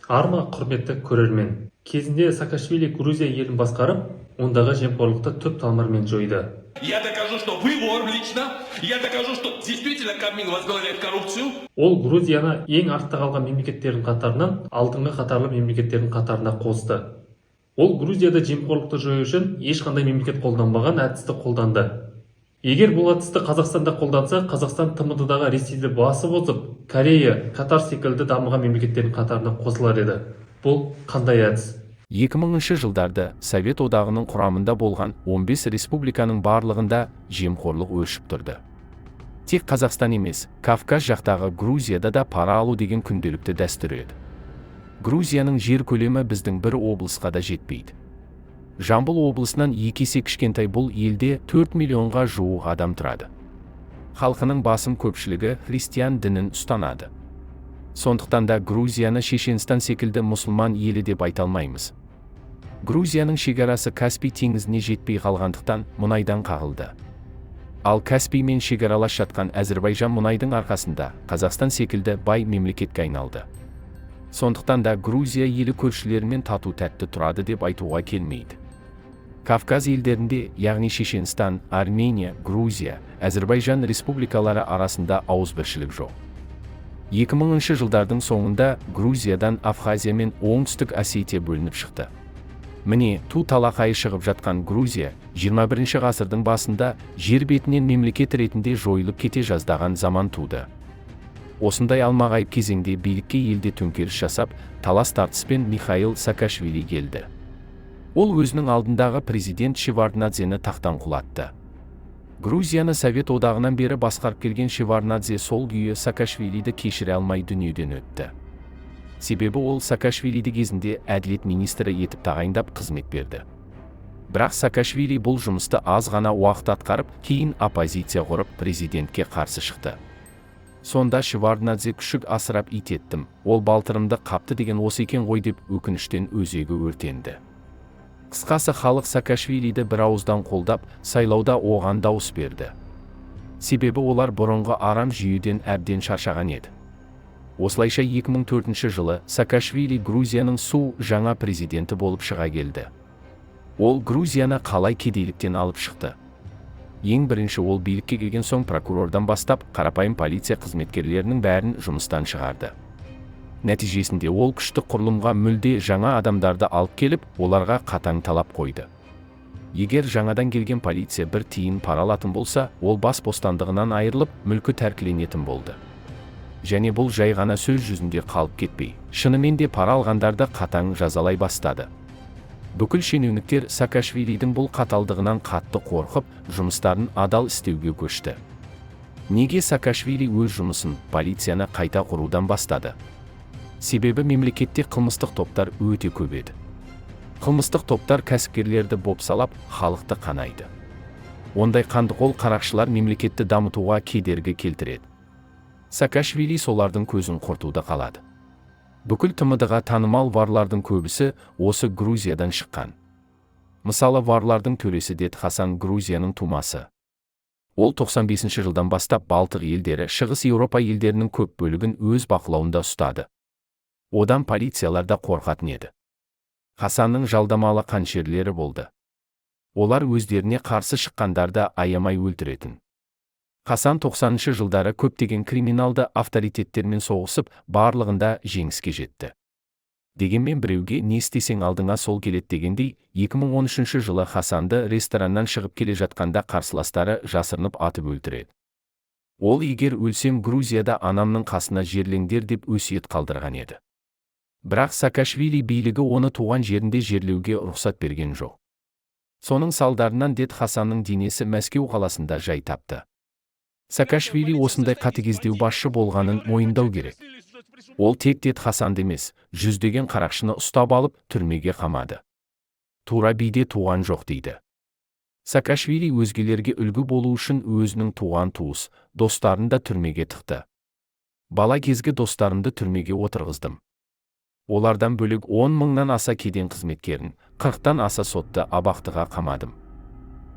Арма, құрметті көрермен. Кезінде Саакашвили Грузия елін басқарып, ондағы жемқорлықты түп тамырымен жойды. Я докажу, что вы вор лично. Я докажу, что действительно Кабмин возглавляет коррупцию. Ол Грузияны ең артта қалған мемлекеттердің қатарынан алдыңғы қатарлы мемлекеттердің қатарына қосты. Ол Грузияда жемқорлықты жою үшін ешқандай мемлекет қолданбаған әдісті қолданды. Егер бұл әдісті Қазақстанда қолданса, Қазақстан ТМД-дағы Ресейді басып озып, Корея, Катар секілді дамыған мемлекеттердің қатарына қосылар еді. Бұл қандай әдіс? 2000 жылдарда Совет одағының құрамында болған 15 республиканың барлығында жемқорлық өршіп тұрды. Тек Қазақстан емес, Кавказ жақтағы Грузияда да пара алу деген күнделікті дәстүр еді. Грузияның жер көлемі біздің бір облысқа да жетпейді. Жамбыл облысынан 2 есе кішкентай бұл елде 4 миллионға жуық адам тұрады. Халқының басым көпшілігі христиан дінін ұстанады. Сондықтан да Грузияны Шешенстан секілді мұсылман елі деп айта алмаймыз. Грузияның шекарасы Каспий теңізіне жетпей қалғандықтан мұнайдан қағылды. Ал Каспиймен шекаралас жатқан Әзірбайжан мұнайдың арқасында Қазақстан секілді бай мемлекетке айналды. Сондықтан да Грузия елі көршілерімен тату тәтті тұрады деп айтуға келмейді. Кавказ елдерінде, яғни Шешенстан, Армения, Грузия, Әзірбайжан республикалары арасында ауызбіршілік жоқ. 2000 жылдардың соңында Грузиядан Абхазия мен Оңтүстік Осетия бөлініп шықты. Міне, ту талақайы шығып жатқан Грузия 21 ғасырдың басында жер бетінен мемлекет ретінде жойылып кете жаздаған заман туды. Осындай алмағайып кезеңде билікке елде төңкеріс жасап, талас тартыспен Михаил Саакашвили келді. Ол өзінің алдындағы президент Шеварднадзені тақтан құлатты. Грузияны Совет одағынан бері басқарып келген Шеварднадзе сол күйі Саакашвилиді кешіре алмай дүниеден өтті. Себебі ол Саакашвилиді кезінде әділет министрі етіп тағайындап қызмет берді. Бірақ Саакашвили бұл жұмысты аз ғана уақыт атқарып, кейін оппозиция құрып президентке қарсы шықты. Сонда Шеварднадзе күшік асырап ит еттім, ол балтырымды қапты деген осы екен ғой деп өкініштен өзегі өртенді. Қысқасы халық Саакашвилиді бір ауыздан қолдап, сайлауда оған дауыс берді. Себебі олар бұрынғы арам жүйеден әбден шаршаған еді. Осылайша 2004 жылы Саакашвили Грузияның жаңа президенті болып шыға келді. Ол Грузияны қалай кедейліктен алып шықты. Ең бірінші ол билікке келген соң прокурордан бастап қарапайым полиция қызметкерлерінің бәрін жұмыстан шығарды. Нәтижесінде ол күштік құрылымға мүлде жаңа адамдарды алып келіп, оларға қатаң талап қойды. Егер жаңадан келген полиция бір тиын пара алатын болса, ол бас бостандығынан айырылып, мүлкі тәркіленетін болды. Және бұл жай ғана сөз жүзінде қалып кетпей, шынымен де пара алғандарды қатаң жазалай бастады. Бүкіл шенеуніктер Саакашвилидің бұл қаталдығынан қатты қорқып, жұмыстарын адал істеуге көшті. Неге Саакашвили өз жұмысын, полицияны қайта құрудан бастады? Себебі мемлекетте қылмыстық топтар өте көп еді. Қылмыстық топтар кәсіпкерлерді бопсалап, халықты қанайды. Ондай қандықол қарақшылар мемлекетті дамытуға кедергі келтіреді. Саакашвили солардың көзін құртуды қалады. Бүкіл ТМД-ға танымал варлардың көбісі осы Грузиядан шыққан. Мысалы, варлардың төресі Дед Хасан Грузияның тумасы. Ол 95 жылдан бастап Балтық елдері, Шығыс Еуропа елдерінің көп бөлігін өз бақылауында ұстады. Одан полициялар да қорқатын еді. Хасанның жалдамалы қаншерлері болды. Олар өздеріне қарсы шыққандарды аямай өлтіретін. Хасан 90 жылдары көптеген криминалды авторитеттермен соғысып, барлығында жеңіске жетті. Дегенмен біреуге не істесең алдыңа сол келеді дегендей, 2013 жылы Хасанды рестораннан шығып келе жатқанда қарсыластары жасырынып атып өлтіреді. Ол егер өлсем Грузияда анамның қасына жерлеңдер деп өсиет қалдырған еді. Бірақ Саакашвили билігі оны туған жерінде жерлеуге рұқсат берген жоқ. Соның салдарынан Дед Хасанның денесі Мәскеу қаласында жай тапты. Саакашвили осындай қатыгездеу басшы болғанын мойындау керек. Ол тек Дед Хасанды емес, жүздеген қарақшыны ұстап алып, түрмеге қамады. Тура биде туған жоқ дейді. Саакашвили өзгелерге үлгі болу үшін өзінің туған туыс, достарын да түрмеге тықты. Бала кезгі достарымды түрмеге отырғыздым. Олардан бөлек 10 мыңнан аса кеден қызметкерін, 40-тан аса сотты абақтыға қамадым.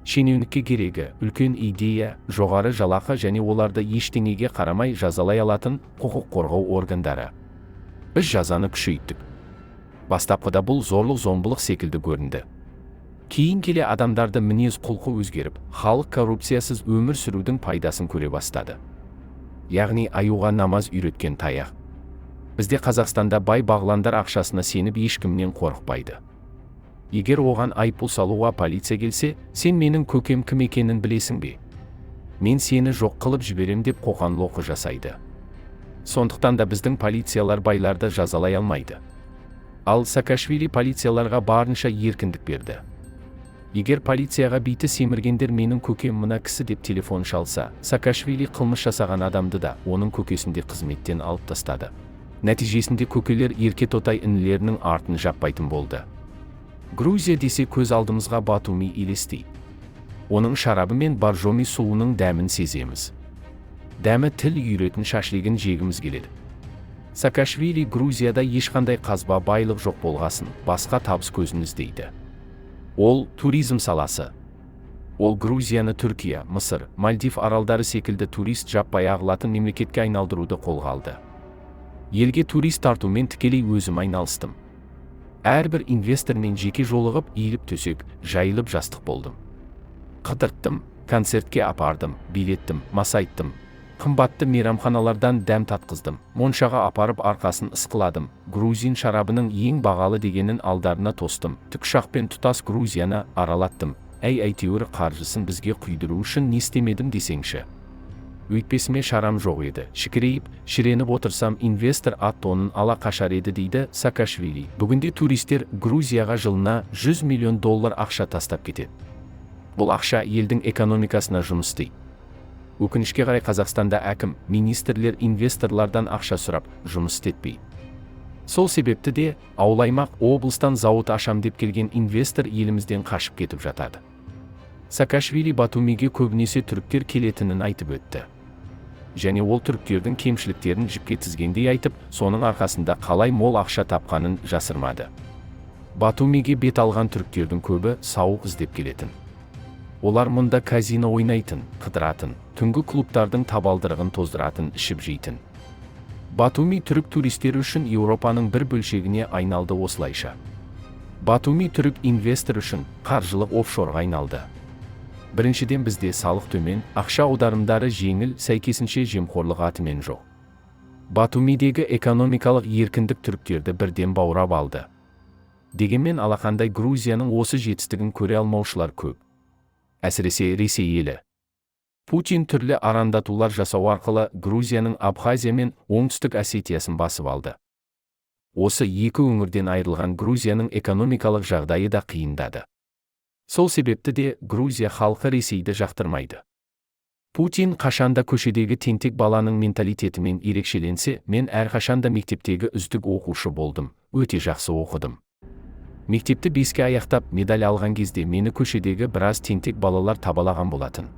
Шенеунікке керегі үлкен идея, жоғары жалақы және оларды ештеңеге қарамай жазалай алатын құқық қорғау органдары. Біз жазаны күшейттік. Бастапқыда бұл зорлық-зомбылық секілді көрінді. Кейін келе адамдарды мінез құлқы өзгеріп, халық коррупциясыз өмір сүрудің пайдасын көре бастады. Яғни аюға намаз үйреткен таяқ. Бізде Қазақстанда бай бағландар ақшасына сеніп ешкімнен қорықпайды. Егер оған айыппұл салуға полиция келсе, сен менің көкем кім екенін білесің бе? Мен сені жоқ қылып жіберем деп қоқан-лоққы жасайды. Сондықтан да біздің полициялар байларды жазалай алмайды. Ал Саакашвили полицияларға барынша еркіндік берді. Егер полицияға биті семіргендер менің көкем мына кісі деп телефон шалса, Саакашвили қылмыс жасаған адамды да оның көкесінде қызметтен алып тастады. Нәтижесінде көкелер ерке тотай інілерінің артын жаппайтын болды. Грузия десе көз алдымызға Батуми елестейді. Оның шарабы мен Боржоми суының дәмін сеземіз. Дәмі тіл үйретін шашлығын жегіміз келеді. Саакашвили Грузияда ешқандай қазба байлық жоқ болғасын, басқа табыс көзін іздейді. Ол туризм саласы. Ол Грузияны Түркия, Мысыр, Мальдив аралдары секілді турист жаппай ағылатын мемлекетке айналдыруды қолға алды. Елге турист тартумен тікелей өзім айналыстым. Әрбір инвестормен жеке жолығып, иіліп төсек, жайылып жастық болдым. Қыдырттым, концертке апардым, билеттім, масайттым. Қымбатты мейрамханалардан дәм татқыздым. Моншаға апарып арқасын ысқыладым. Грузин шарабының ең бағалы дегенін алдарына тостым. Тікұшақпен тұтас Грузияны аралаттым. Әйтеуір қаржысын бізге құйдыру үшін не істемедім десеңші. Өйтпесіме шарам жоқ еді. Шікірейіп, шіреніп отырсам инвестор ат-тонын ала қашар еді дейді Саакашвили. Бүгінде туристер Грузияға жылына $100 миллион ақша тастап кетеді. Бұл ақша елдің экономикасына жұмыс істейді. Өкінішке қарай Қазақстанда әкім, министрлер инвесторлардан ақша сұрап, жұмыс істетпейді. Сол себепті де ауыл-аймақ облыстан зауыт ашам деп келген инвестор елімізден қашып кетіп жатады. Саакашвили Батумиге көбінесе түріктер келетінін айтып өтті. Және ол түріктердің кемшіліктерін жіпке тізгендей айтып, соның арқасында қалай мол ақша тапқанын жасырмады. Батумиге бет алған түріктердің көбі сауық іздеп келетін. Олар мұнда казино ойнайтын, қыдыратын, түнгі клубтардың табалдырығын тоздыратын, ішіп жейтін. Батуми түрік туристері үшін Еуропаның бір бөлшегіне айналды осылайша. Батуми түрік инвестор үшін қаржылық офшорға айналды. Біріншіден бізде салық төмен, ақша аударымдары жеңіл, сәйкесінше жемқорлық атымен жоқ. Батумидегі экономикалық еркіндік түріктерді бірден баурап алды. Дегенмен алақандай Грузияның осы жетістігін көре алмаушылар көп. Әсіресе Ресей елі. Путин түрлі арандатулар жасау арқылы Грузияның Абхазия мен Оңтүстік Осетиясын басып алды. Осы екі өңірден айырылған Грузияның экономикалық жағдайы да қиындады. Сол себепті де Грузия халқы Ресейді жақтырмайды. Путин қашанда көшедегі тентек баланың менталитетімен ерекшеленсе, мен әрқашанда мектептегі үздік оқушы болдым, өте жақсы оқыдым. Мектепті 5-ке аяқтап медаль алған кезде мені көшедегі біраз тентек балалар табалаған болатын.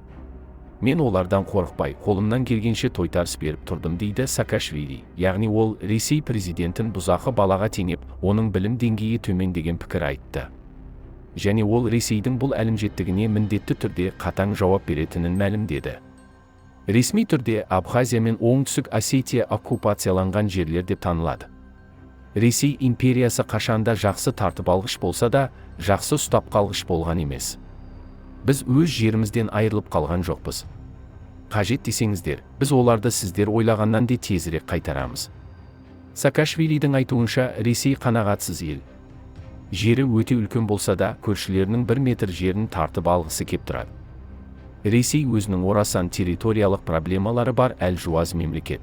Мен олардан қорықпай, қолымнан келгенше тойтарыс беріп тұрдым дейді Саакашвили. Яғни ол Ресей президентін бұзақы балаға теңеп, оның білім деңгейі төмендеген пікір айтты. Және ол Ресейдің бұл әлімжеттігіне міндетті түрде қатаң жауап беретінін мәлімдеді. Ресми түрде Абхазия мен Оңтүстік Осетия оккупацияланған жерлер деп танылады. Ресей империясы қашанда жақсы тартып алғыш болса да, жақсы ұстап қалғыш болған емес. Біз өз жерімізден айырылып қалған жоқпыз. Қажет десеңіздер, біз оларды сіздер ойлағаннан де тезірек қайтарамыз. Саакашвилидің айтуынша, Ресей қанағатсыз ел. Жері өте үлкен болса да, көршілерінің 1 метр жерін тартып алғысы кеп тұрады. Ресей өзінің орасан территориялық проблемалары бар әлжуаз мемлекет.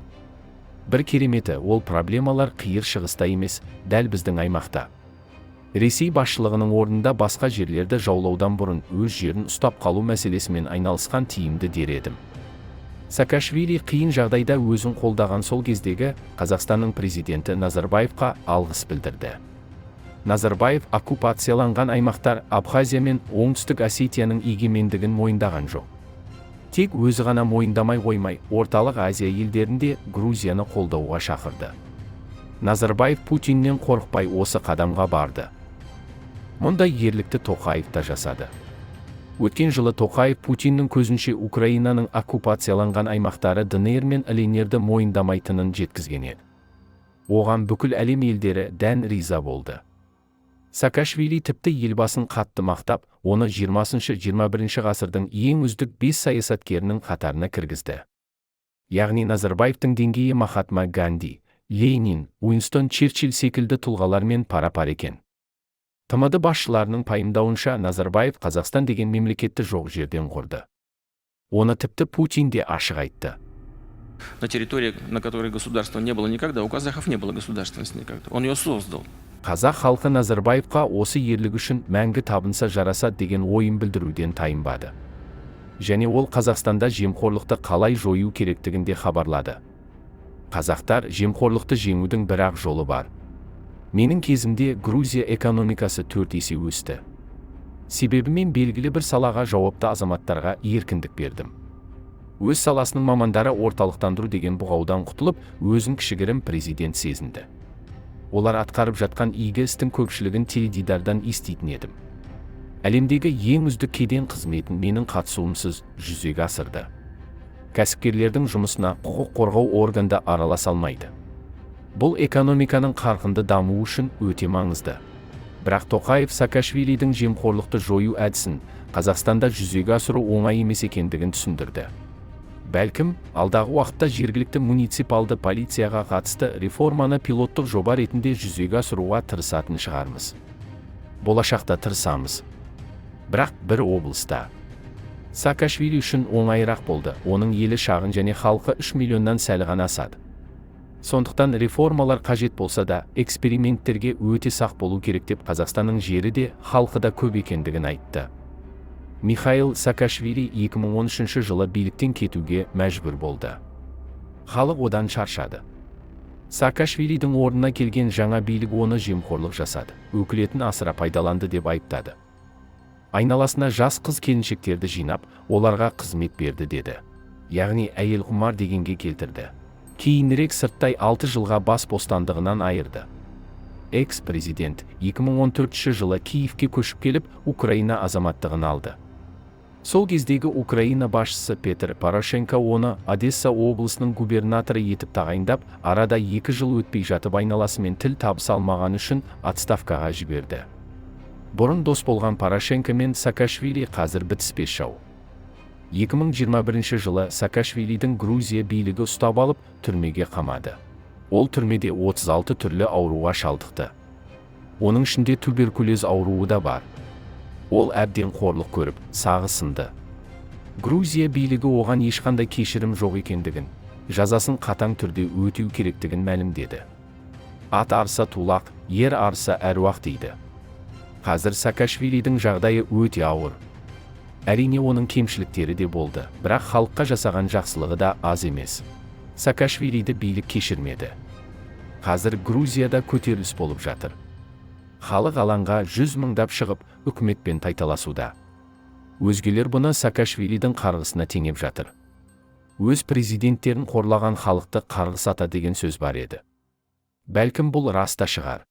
Бір кереметі, ол проблемалар қиыр шығыста емес, дәл біздің аймақта. Ресей басшылығының орнында басқа жерлерді жаулаудан бұрын өз жерін ұстап қалу мәселесімен айналысқан тиімді дер едім. Саакашвили қиын жағдайда өзін қолдаған сол кездегі Қазақстанның президенті Назарбаевқа алғыс білдірді. Назарбаев оккупацияланған аймақтар Абхазия мен Оңтүстік Осетияның егемендігін мойындаған жоқ. Тек өзі ғана мойындамай қоймай, Орталық Азия елдерінде Грузияны қолдауға шақырды. Назарбаев Путиннен қорықпай осы қадамға барды. Мұндай ерлікті Тоқаев та жасады. Өткен жылы Тоқаев Путиннің көзінше Украинаның оккупацияланған аймақтары ДНР мен ЛНРді мойындамайтынын жеткізген еді. Оған бүкіл әлем елдері дән риза болды. Саакашвили тіпті елбасын қатты мақтап, оны 20-21 ғасырдың ең үздік 5 саясаткерінің қатарына кіргізді. Яғни Назарбаевтың деңгейі Махатма Ганди, Ленин, Уинстон Черчилль секілді тұлғалармен пара-пар екен. ТМД басшыларының пайымдауынша Назарбаев Қазақстан деген мемлекетті жоқ жерден құрды. Оны тіпті Путин де ашық айтты. На территории, на которой государства не было никогда, у казахов не было государственности никогда. Он ее создал. Қазақ халқы Назарбаевқа осы ерлігі үшін мәңгі табынса жараса деген ойын білдіруден тайынбады. Және ол Қазақстанда жемқорлықты қалай жою керектігін де хабарлады. Қазақтар жемқорлықты жеңудің бір-ақ жолы бар. Менің кезімде Грузия экономикасы 4 есе өсті. Себебі мен белгілі бір салаға жауапты азаматтарға еркіндік бердім. Өз саласының мамандары орталықтандыру деген бұғаудан құтылып, өзін кішігірім президент сезінді. Олар атқарып жатқан игі істің көпшілігін теледидардан еститін едім. Әлемдегі ең үздік кеден қызметін менің қатысуымсыз жүзеге асырды. Кәсіпкерлердің жұмысына құқық қорғау органда араласа алмайды. Бұл экономиканың қарқынды дамуы үшін өте маңызды. Бірақ Тоқаев Саакашвилидің жемқорлықты жою әдісін Қазақстанда жүзеге асыру оңай емес екендігін түсіндірді. Бәлкім, алдағы уақытта жергілікті муниципалды полицияға қатысты реформаны пилоттық жоба ретінде жүзеге асыруға тырысатын шығармыз. Болашақта тырысамыз. Бірақ бір облыста. Саакашвили үшін оңайырақ болды. Оның елі шағын және халқы 3 миллионнан сәл ғана асады. Сондықтан реформалар қажет болса да, эксперименттерге өте сақ болу керек деп Қазақстанның жері де, халқы да көп екендігін айтты. Михаил Саакашвили 2013 жылы биліктен кетуге мәжбүр болды. Халық одан шаршады. Саакашвилидің орнына келген жаңа билік оны жемқорлық жасады, өкілетін асыра пайдаланды деп айыптады. Айналасына жас қыз келіншектерді жинап, оларға қызмет берді деді. Яғни әйел құмар дегенге келтірді. Кейінірек сырттай 6 жылға бас бостандығынан айырды. Экс-президент 2014 жылы Киевке көшіп келіп, Украина азаматтығын алды. Сол кездегі Украина басшысы Петр Порошенко оны Одесса облысының губернаторы етіп тағайындап, арада 2 жыл өтпей жатып айналасымен тіл табыса алмаған үшін отставкаға жіберді. Бұрын дос болған Порошенко мен Саакашвили қазір бітіспес жау. 2021 жылы Саакашвилидің Грузия билігі ұстап алып, түрмеге қамады. Ол түрмеде 36 түрлі ауруға шалдықты. Оның ішінде туберкулез ауруы да бар. Ол әбден қорлық көріп, сағы сынды. Грузия билігі оған ешқандай кешірім жоқ екендігін, жазасын қатаң түрде өтеу керектігін мәлімдеді. Ат арса тулақ, ер арса әруақ дейді. Қазір Саакашвилидің жағдайы өте ауыр. Әрине оның кемшіліктері де болды, бірақ халыққа жасаған жақсылығы да аз емес. Саакашвилиді билік кешірмеді. Қазір Грузияда көтеріліс болып жатыр. Халық алаңға 100 мыңдап шығып, үкіметпен тайталасуда. Өзгелер бұны Саакашвилидің қарғысына теңеп жатыр. Өз президенттерін қорлаған халықты қарғыс ата деген сөз бар еді. Бәлкім бұл раста шығар.